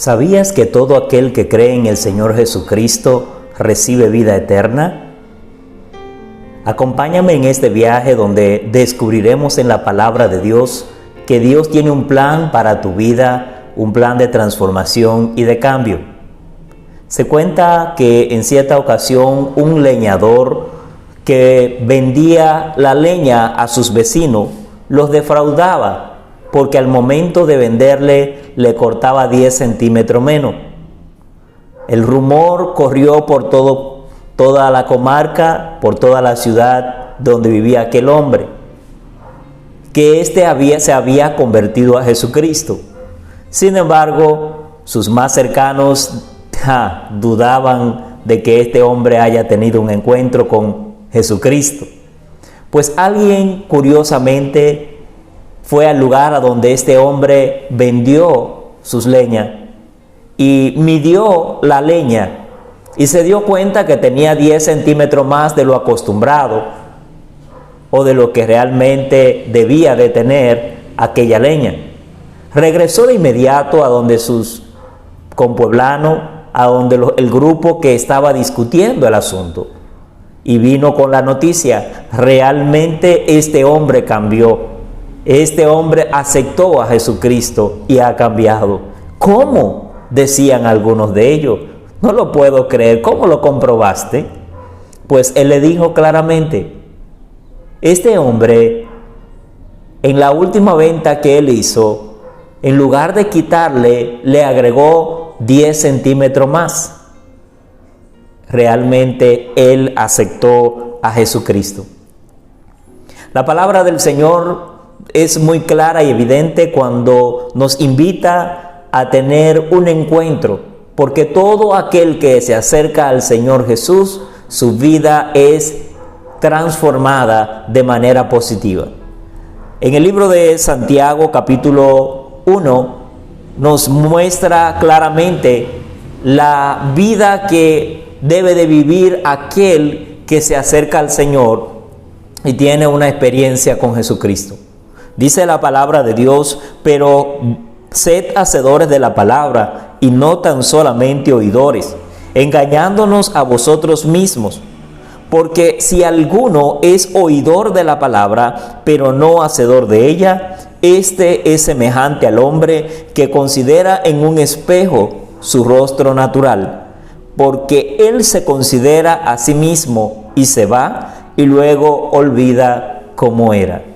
¿Sabías que todo aquel que cree en el Señor Jesucristo recibe vida eterna? Acompáñame en este viaje donde descubriremos en la palabra de Dios que Dios tiene un plan para tu vida, un plan de transformación y de cambio. Se cuenta que en cierta ocasión un leñador que vendía la leña a sus vecinos los defraudaba porque al momento de venderle le cortaba 10 centímetros menos. El rumor corrió por toda la comarca, por toda la ciudad donde vivía aquel hombre, que se había convertido a Jesucristo. Sin embargo, sus más cercanos dudaban de que este hombre haya tenido un encuentro con Jesucristo. Pues alguien curiosamente fue al lugar a donde este hombre vendió sus leñas y midió la leña y se dio cuenta que tenía 10 centímetros más de lo acostumbrado o de lo que realmente debía de tener aquella leña. Regresó de inmediato a donde sus compueblanos, a donde el grupo que estaba discutiendo el asunto, y vino con la noticia: realmente este hombre cambió. Este hombre aceptó a Jesucristo y ha cambiado. ¿Cómo?, decían algunos de ellos. No lo puedo creer. ¿Cómo lo comprobaste? Pues él le dijo claramente: este hombre, en la última venta que él hizo, en lugar de quitarle, le agregó 10 centímetros más. Realmente él aceptó a Jesucristo. La palabra del Señor es muy clara y evidente cuando nos invita a tener un encuentro, porque todo aquel que se acerca al Señor Jesús, su vida es transformada de manera positiva. En el libro de Santiago, capítulo 1, nos muestra claramente la vida que debe de vivir aquel que se acerca al Señor y tiene una experiencia con Jesucristo. Dice la palabra de Dios: pero sed hacedores de la palabra y no tan solamente oidores, engañándonos a vosotros mismos. Porque si alguno es oidor de la palabra, pero no hacedor de ella, este es semejante al hombre que considera en un espejo su rostro natural, porque él se considera a sí mismo y se va y luego olvida cómo era.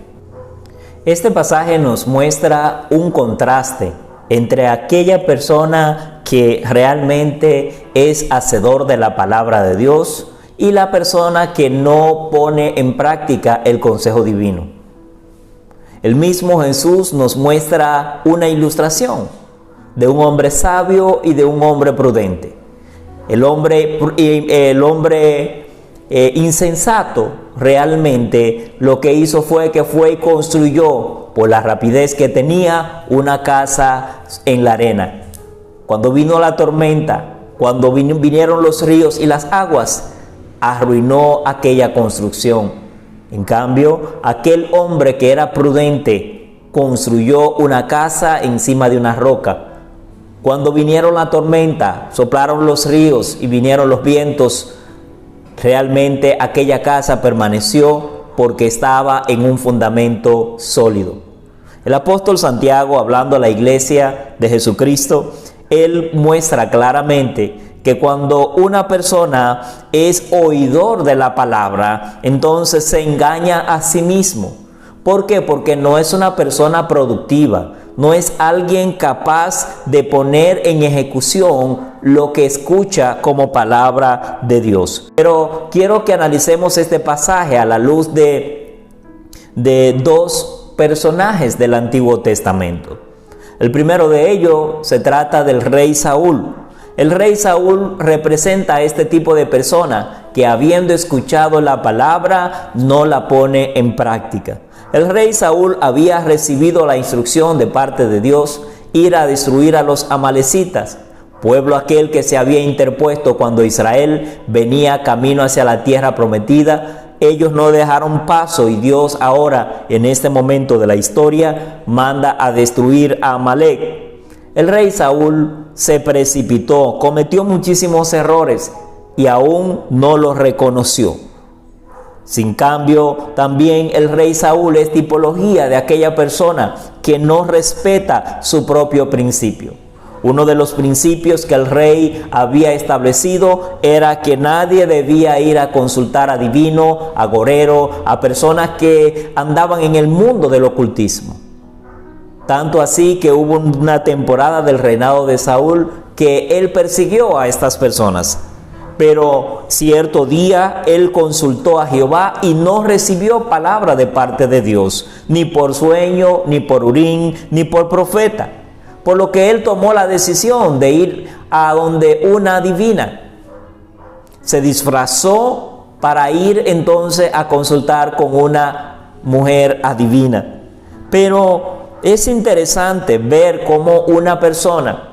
Este pasaje nos muestra un contraste entre aquella persona que realmente es hacedor de la palabra de Dios y la persona que no pone en práctica el consejo divino. El mismo Jesús nos muestra una ilustración de un hombre sabio y de un hombre prudente. El hombre insensato realmente lo que hizo fue y construyó, por la rapidez que tenía, una casa en la arena. Cuando vino la tormenta, cuando vinieron los ríos y las aguas, arruinó aquella construcción. En cambio, aquel hombre que era prudente construyó una casa encima de una roca. Cuando vinieron la tormenta, soplaron los ríos y vinieron los vientos, realmente aquella casa permaneció porque estaba en un fundamento sólido. El apóstol Santiago, hablando a la iglesia de Jesucristo, él muestra claramente que cuando una persona es oidor de la palabra, entonces se engaña a sí mismo. ¿Por qué? Porque no es una persona productiva, no es alguien capaz de poner en ejecución lo que escucha como palabra de Dios. Pero quiero que analicemos este pasaje a la luz de dos personajes del Antiguo Testamento. El primero de ellos se trata del rey Saúl. El rey Saúl representa a este tipo de persona que, habiendo escuchado la palabra, no la pone en práctica. El rey Saúl había recibido la instrucción de parte de Dios ir a destruir a los amalecitas, pueblo aquel que se había interpuesto cuando Israel venía camino hacia la tierra prometida. Ellos no dejaron paso y Dios ahora, en este momento de la historia, manda a destruir a Amalec. El rey Saúl se precipitó, cometió muchísimos errores y aún no los reconoció. Sin cambio, también el rey Saúl es tipología de aquella persona que no respeta su propio principio. Uno de los principios que el rey había establecido era que nadie debía ir a consultar a adivino, agorero, a personas que andaban en el mundo del ocultismo. Tanto así que hubo una temporada del reinado de Saúl que él persiguió a estas personas. Pero cierto día él consultó a Jehová y no recibió palabra de parte de Dios, ni por sueño, ni por Urim, ni por profeta. Por lo que él tomó la decisión de ir a donde una adivina. Se disfrazó para ir entonces a consultar con una mujer adivina. Pero es interesante ver cómo una persona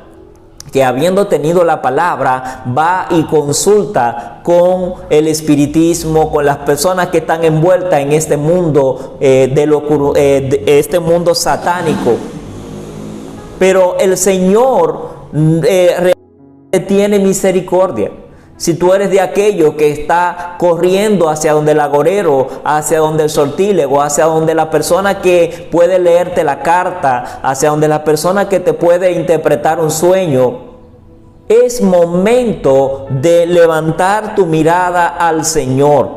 que habiendo tenido la palabra va y consulta con el espiritismo, con las personas que están envueltas en este mundo, este mundo satánico. Pero el Señor realmente tiene misericordia. Si tú eres de aquello que está corriendo hacia donde el agorero, hacia donde el sortílego, hacia donde la persona que puede leerte la carta, hacia donde la persona que te puede interpretar un sueño, es momento de levantar tu mirada al Señor.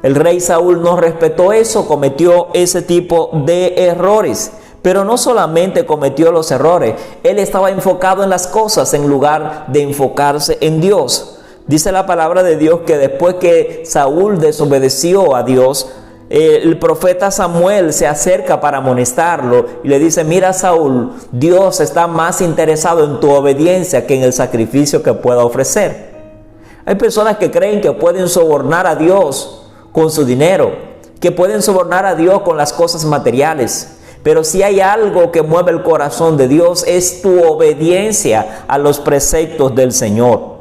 El rey Saúl no respetó eso, cometió ese tipo de errores. Pero no solamente cometió los errores, él estaba enfocado en las cosas en lugar de enfocarse en Dios. Dice la palabra de Dios que después que Saúl desobedeció a Dios, el profeta Samuel se acerca para amonestarlo y le dice: mira, Saúl, Dios está más interesado en tu obediencia que en el sacrificio que pueda ofrecer. Hay personas que creen que pueden sobornar a Dios con su dinero, que pueden sobornar a Dios con las cosas materiales. Pero si hay algo que mueve el corazón de Dios, es tu obediencia a los preceptos del Señor.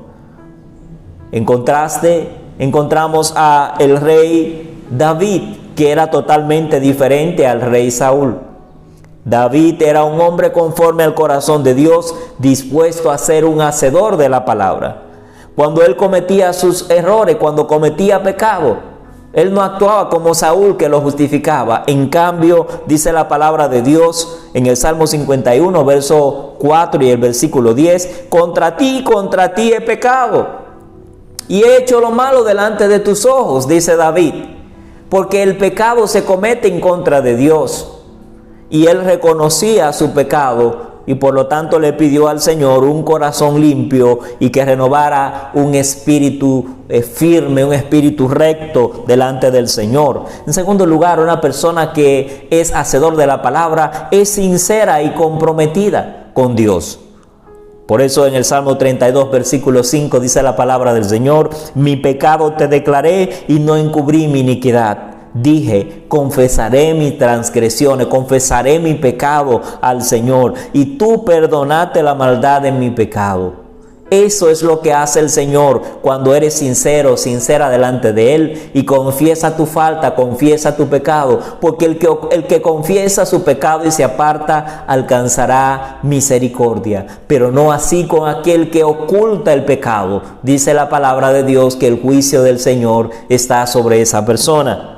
En contraste, encontramos a el rey David, que era totalmente diferente al rey Saúl. David era un hombre conforme al corazón de Dios, dispuesto a ser un hacedor de la palabra. Cuando él cometía sus errores, cuando cometía pecado, él no actuaba como Saúl, que lo justificaba. En cambio, dice la palabra de Dios en el Salmo 51, verso 4 y el versículo 10, contra ti he pecado y he hecho lo malo delante de tus ojos, dice David, porque el pecado se comete en contra de Dios. Y él reconocía su pecado y por lo tanto le pidió al Señor un corazón limpio y que renovara un espíritu firme, un espíritu recto delante del Señor. En segundo lugar, una persona que es hacedor de la palabra es sincera y comprometida con Dios. Por eso en el Salmo 32, versículo 5 dice la palabra del Señor: mi pecado te declaré y no encubrí mi iniquidad. Dije, confesaré mis transgresiones, confesaré mi pecado al Señor, y tú perdonaste la maldad de mi pecado. Eso es lo que hace el Señor cuando eres sincero, sincera delante de Él y confiesa tu falta, confiesa tu pecado, porque el que confiesa su pecado y se aparta alcanzará misericordia, pero no así con aquel que oculta el pecado. Dice la palabra de Dios que el juicio del Señor está sobre esa persona.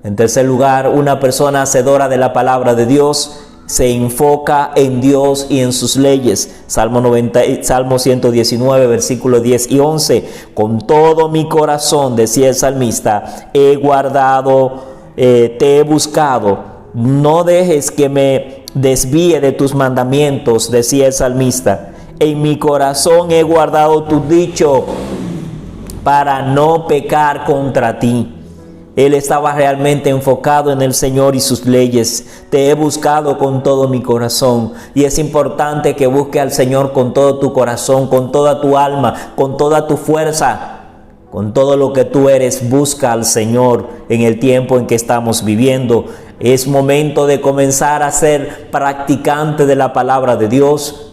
En tercer lugar, una persona hacedora de la palabra de Dios se enfoca en Dios y en sus leyes. Salmo 119, versículos 10 y 11. Con todo mi corazón, decía el salmista, he guardado, te he buscado. No dejes que me desvíe de tus mandamientos, decía el salmista. En mi corazón he guardado tu dicho para no pecar contra ti. Él estaba realmente enfocado en el Señor y sus leyes. Te he buscado con todo mi corazón. Y es importante que busques al Señor con todo tu corazón, con toda tu alma, con toda tu fuerza, con todo lo que tú eres. Busca al Señor en el tiempo en que estamos viviendo. Es momento de comenzar a ser practicante de la palabra de Dios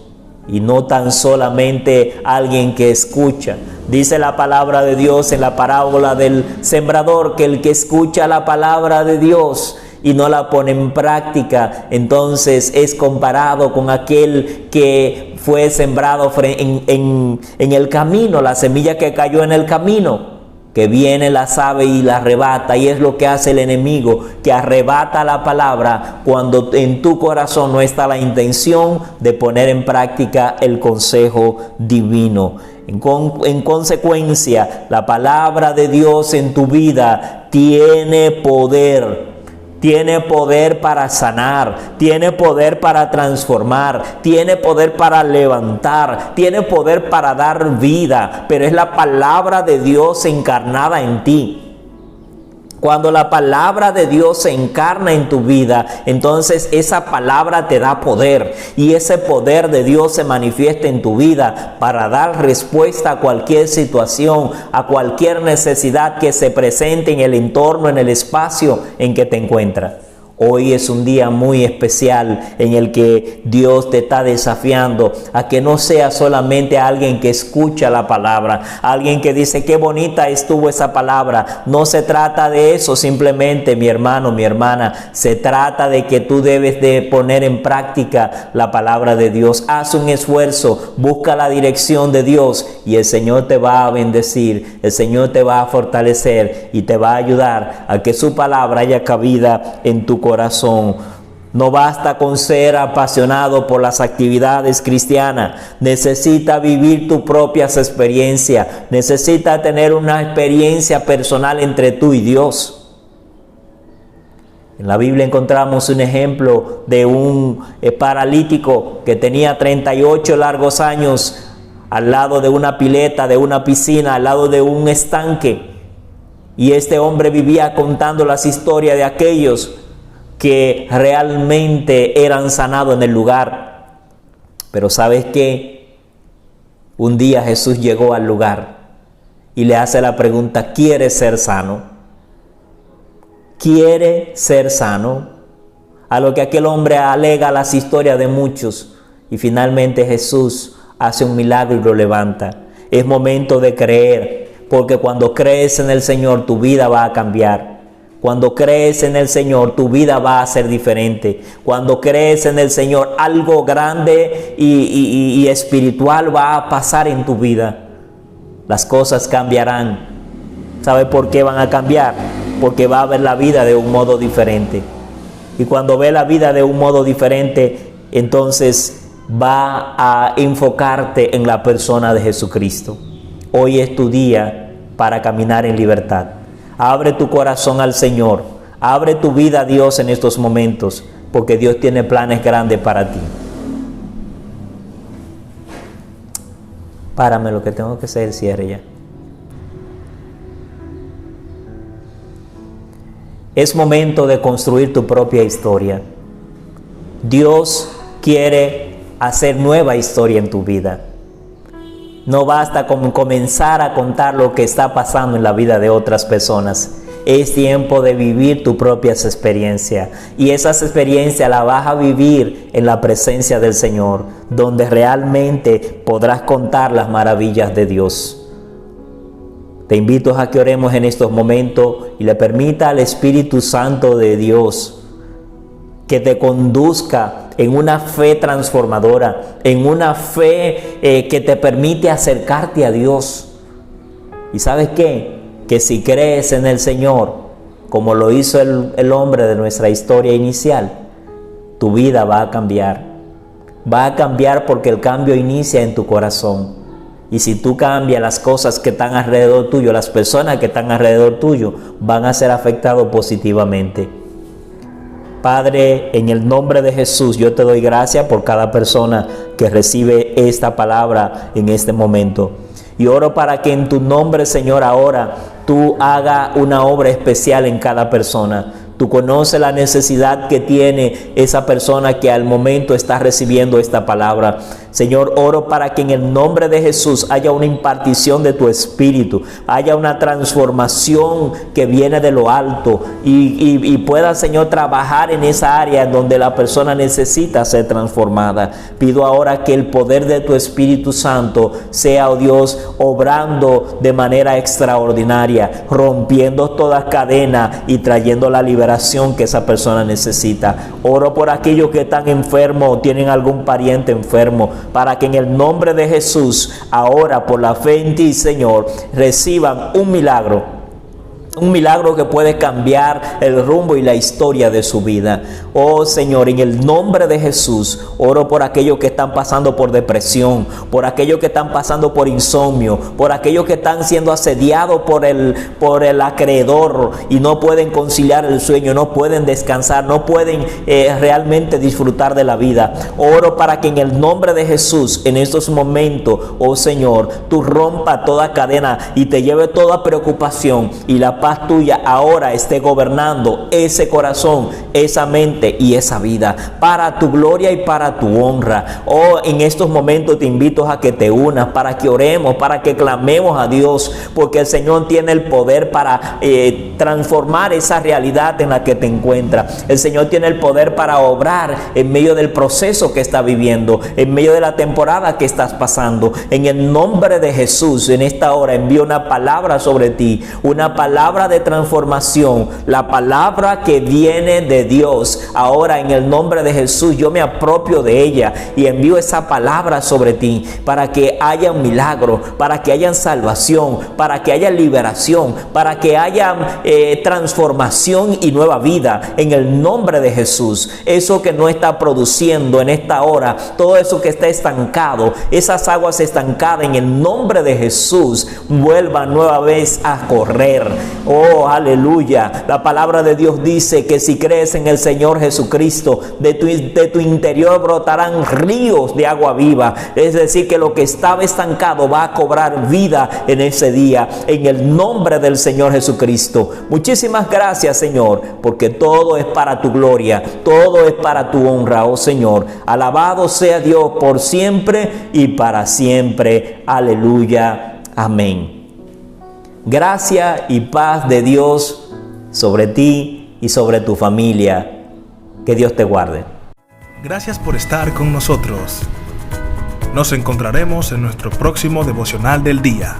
y no tan solamente alguien que escucha. Dice la palabra de Dios en la parábola del sembrador que el que escucha la palabra de Dios y no la pone en práctica, entonces es comparado con aquel que fue sembrado en el camino, la semilla que cayó en el camino, que viene la sabe y la arrebata, y es lo que hace el enemigo, que arrebata la palabra cuando en tu corazón no está la intención de poner en práctica el consejo divino. En consecuencia, la palabra de Dios en tu vida tiene poder. Tiene poder para sanar, tiene poder para transformar, tiene poder para levantar, tiene poder para dar vida, pero es la palabra de Dios encarnada en ti. Cuando la palabra de Dios se encarna en tu vida, entonces esa palabra te da poder, y ese poder de Dios se manifiesta en tu vida para dar respuesta a cualquier situación, a cualquier necesidad que se presente en el entorno, en el espacio en que te encuentras. Hoy es un día muy especial en el que Dios te está desafiando a que no seas solamente alguien que escucha la palabra, alguien que dice qué bonita estuvo esa palabra. No se trata de eso simplemente, mi hermano, mi hermana. Se trata de que tú debes de poner en práctica la palabra de Dios. Haz un esfuerzo, busca la dirección de Dios y el Señor te va a bendecir, el Señor te va a fortalecer y te va a ayudar a que su palabra haya cabida en tu corazón. No basta con ser apasionado por las actividades cristianas. Necesita vivir tus propias experiencias. Necesita tener una experiencia personal entre tú y Dios. En la Biblia encontramos un ejemplo de un paralítico que tenía 38 largos años al lado de una pileta, de una piscina, al lado de un estanque. Y este hombre vivía contando las historias de aquellos que realmente eran sanados en el lugar. Pero ¿sabes qué? Un día Jesús llegó al lugar y le hace la pregunta: ¿quieres ser sano? ¿Quiere ser sano? A lo que aquel hombre alega las historias de muchos, y finalmente Jesús hace un milagro y lo levanta. Es momento de creer, porque cuando crees en el Señor tu vida va a cambiar. Cuando crees en el Señor, tu vida va a ser diferente. Cuando crees en el Señor, algo grande y espiritual va a pasar en tu vida. Las cosas cambiarán. ¿Sabe por qué van a cambiar? Porque va a ver la vida de un modo diferente. Y cuando ve la vida de un modo diferente, entonces va a enfocarte en la persona de Jesucristo. Hoy es tu día para caminar en libertad. Abre tu corazón al Señor, abre tu vida a Dios en estos momentos, porque Dios tiene planes grandes para ti. Párame, lo que tengo que hacer, cierre ya. Es momento de construir tu propia historia. Dios quiere hacer nueva historia en tu vida. No basta con comenzar a contar lo que está pasando en la vida de otras personas. Es tiempo de vivir tus propias experiencias. Y esas experiencias las vas a vivir en la presencia del Señor, donde realmente podrás contar las maravillas de Dios. Te invito a que oremos en estos momentos y le permita al Espíritu Santo de Dios que te conduzca en una fe transformadora, en una fe que te permite acercarte a Dios. ¿Y sabes qué? Que si crees en el Señor, como lo hizo el hombre de nuestra historia inicial, tu vida va a cambiar. Va a cambiar porque el cambio inicia en tu corazón. Y si tú cambias, las cosas que están alrededor tuyo, las personas que están alrededor tuyo, van a ser afectados positivamente. Padre, en el nombre de Jesús, yo te doy gracias por cada persona que recibe esta palabra en este momento. Y oro para que en tu nombre, Señor, ahora tú hagas una obra especial en cada persona. Tú conoces la necesidad que tiene esa persona que al momento está recibiendo esta palabra. Señor, oro para que en el nombre de Jesús haya una impartición de tu Espíritu, haya una transformación que viene de lo alto y pueda, Señor, trabajar en esa área en donde la persona necesita ser transformada. Pido ahora que el poder de tu Espíritu Santo sea, oh Dios, obrando de manera extraordinaria, rompiendo toda cadena y trayendo la liberación que esa persona necesita. Oro por aquellos que están enfermos o tienen algún pariente enfermo. para que en el nombre de Jesús, ahora por la fe en ti, Señor, reciban un milagro. Un milagro que puede cambiar el rumbo y la historia de su vida. Oh Señor, en el nombre de Jesús, oro por aquellos que están pasando por depresión, por aquellos que están pasando por insomnio, por aquellos que están siendo asediados por el acreedor y no pueden conciliar el sueño, no pueden descansar, no pueden realmente disfrutar de la vida. Oro para que en el nombre de Jesús, en estos momentos, oh Señor, tú rompa toda cadena y te lleve toda preocupación, y la paz tuya ahora esté gobernando ese corazón, esa mente y esa vida, para tu gloria y para tu honra. Oh, en estos momentos te invito a que te unas, para que oremos, para que clamemos a Dios, porque el Señor tiene el poder para transformar esa realidad en la que te encuentras. El Señor tiene el poder para obrar en medio del proceso que estás viviendo, en medio de la temporada que estás pasando. En el nombre de Jesús, en esta hora envío una palabra sobre ti, una palabra de transformación, la palabra que viene de Dios. Ahora en el nombre de Jesús yo me apropio de ella y envío esa palabra sobre ti, para que haya un milagro, para que haya salvación, para que haya liberación, para que haya transformación y nueva vida en el nombre de Jesús. Eso que no está produciendo en esta hora, todo eso que está estancado, esas aguas estancadas, en el nombre de Jesús vuelvan nueva vez a correr. Oh, aleluya. La palabra de Dios dice que si crees en el Señor Jesucristo, de tu interior brotarán ríos de agua viva. Es decir, que lo que estaba estancado va a cobrar vida en ese día, en el nombre del Señor Jesucristo. Muchísimas gracias, Señor, porque todo es para tu gloria, todo es para tu honra, oh Señor. Alabado sea Dios por siempre y para siempre. Aleluya. Amén. Gracia y paz de Dios sobre ti y sobre tu familia. Que Dios te guarde. Gracias por estar con nosotros. Nos encontraremos en nuestro próximo devocional del día.